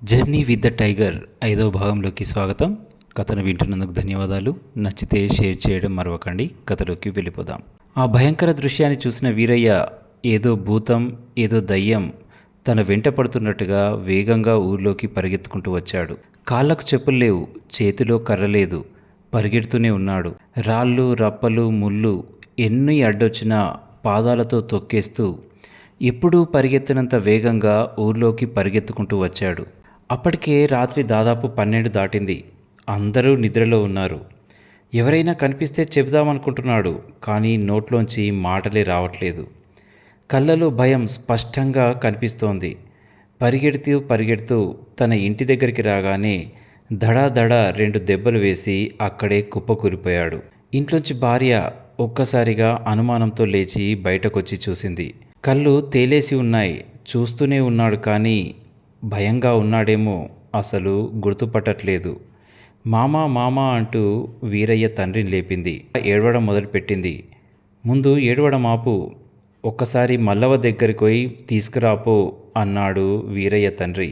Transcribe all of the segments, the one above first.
Journey with the tiger 5వ భాగంలోకి స్వాగతం. కథను వింటున్నందుకు ధన్యవాదాలు. నచ్చితే షేర్ చేయడం మరవకండి. కథలోకి వెళ్ళిపోదాం. ఆ భయంకర దృశ్యాన్ని చూసిన వీరయ్య ఏదో భూతం, ఏదో దయ్యం తన వెంట పడుతున్నట్టుగా వేగంగా ఊర్లోకి పరిగెత్తుకుంటూ వచ్చాడు. కాళ్ళకు చెప్పులు లేవు, చేతిలో కర్ర లేదు, పరిగెడుతూనే ఉన్నాడు. రాళ్ళు, రప్పలు, ముళ్ళు ఎన్ని అడ్డొచ్చినా పాదాలతో తొక్కేస్తూ ఎప్పుడూ పరిగెత్తినంత వేగంగా ఊర్లోకి పరిగెత్తుకుంటూ వచ్చాడు. అప్పటికే రాత్రి దాదాపు 12 దాటింది. అందరూ నిద్రలో ఉన్నారు. ఎవరైనా కనిపిస్తే చెబుదామనుకుంటున్నాడు, కానీ నోట్లోంచి మాటలే రావట్లేదు. కళ్ళలో భయం స్పష్టంగా కనిపిస్తోంది. పరిగెడుతూ తన ఇంటి దగ్గరికి రాగానే దడా 2 దెబ్బలు వేసి అక్కడే కుప్పకూలిపోయాడు. ఇంట్లోంచి భార్య ఒక్కసారిగా అనుమానంతో లేచి బయటకొచ్చి చూసింది. కళ్ళు తేలేసి ఉన్నాయి. చూస్తూనే ఉన్నాడు, కానీ భయంగా ఉన్నాడేమో, అసలు గుర్తుపట్టట్లేదు. మామా అంటూ వీరయ్య తండ్రిని లేపింది. ఏడవడం మొదలుపెట్టింది. ముందు ఏడవడం ఆపు, ఒక్కసారి మల్లవ దగ్గరికి పోయి తీసుకురాపో అన్నాడు వీరయ్య తండ్రి.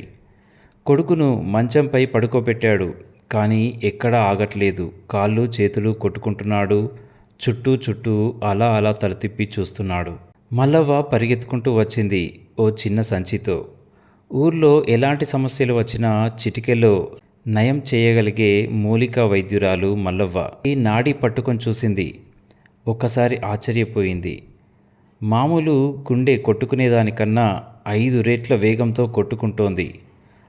కొడుకును మంచంపై పడుకోబెట్టాడు, కానీ ఎక్కడా ఆగట్లేదు. కాళ్ళు చేతులు కొట్టుకుంటున్నాడు. చుట్టూ అలా తల తిప్పి చూస్తున్నాడు. మల్లవ్వ పరిగెత్తుకుంటూ వచ్చింది ఓ చిన్న సంచితో. ఊర్లో ఎలాంటి సమస్యలు వచ్చినా చిటికెలో నయం చేయగలిగే మూలికా వైద్యురాలు మల్లవ్వ. ఈ నాడి పట్టుకొని చూసింది. ఒక్కసారి ఆశ్చర్యపోయింది. మామూలు గుండె కొట్టుకునేదానికన్నా 5 రెట్ల వేగంతో కొట్టుకుంటోంది.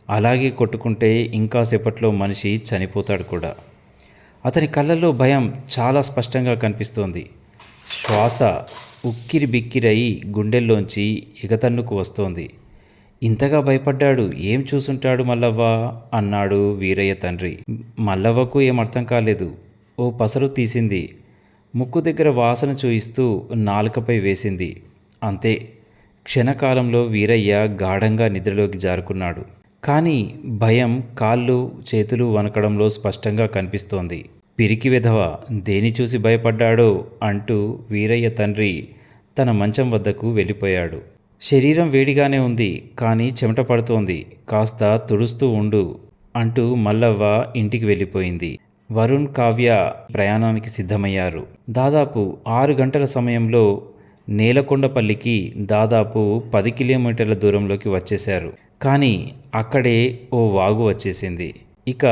అలాగే కొట్టుకుంటే ఇంకాసేపట్లో మనిషి చనిపోతాడు కూడా. అతని కళ్ళల్లో భయం చాలా స్పష్టంగా కనిపిస్తోంది. శ్వాస ఉక్కిరి బిక్కిరయి గుండెల్లోంచి ఎగతన్నుకు వస్తోంది. ఇంతగా భయపడ్డాడు, ఏం చూసుంటాడు మల్లవ్వ అన్నాడు వీరయ్య తండ్రి. మల్లవ్వకు ఏం అర్థం కాలేదు. ఓ పసరు తీసింది. ముక్కు దగ్గర వాసన చూయిస్తూ నాలుకపై వేసింది. అంతే, క్షణకాలంలో వీరయ్య గాఢంగా నిద్రలోకి జారుకున్నాడు. కానీ భయం కాళ్ళు చేతులు వణకడంలో స్పష్టంగా కనిపిస్తోంది. పిరికి వెధవ, దేని చూసి భయపడ్డాడో అంటూ వీరయ్య తండ్రి తన మంచం వద్దకు వెళ్ళిపోయాడు. శరీరం వేడిగానే ఉంది, కానీ చెమట పడుతోంది. కాస్త తుడుస్తూ ఉండు అంటూ మల్లవ్వ ఇంటికి వెళ్ళిపోయింది. వరుణ్, కావ్య ప్రయాణానికి సిద్ధమయ్యారు. దాదాపు 6 గంటల సమయంలో నేలకొండపల్లికి దాదాపు 10 కిలోమీటర్ల దూరంలోకి వచ్చేశారు. కానీ అక్కడే ఓ వాగు వచ్చేసింది. ఇక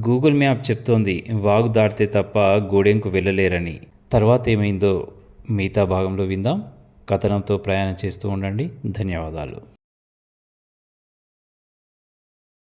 గూగుల్ మ్యాప్ చెప్తోంది వాగు దాటితే తప్ప గూడెంకు వెళ్ళలేరని. తర్వాత ఏమైందో మిగతా భాగంలో విందాం. కథనంతో ప్రయాణం చేస్తూ ఉండండి. ధన్యవాదాలు.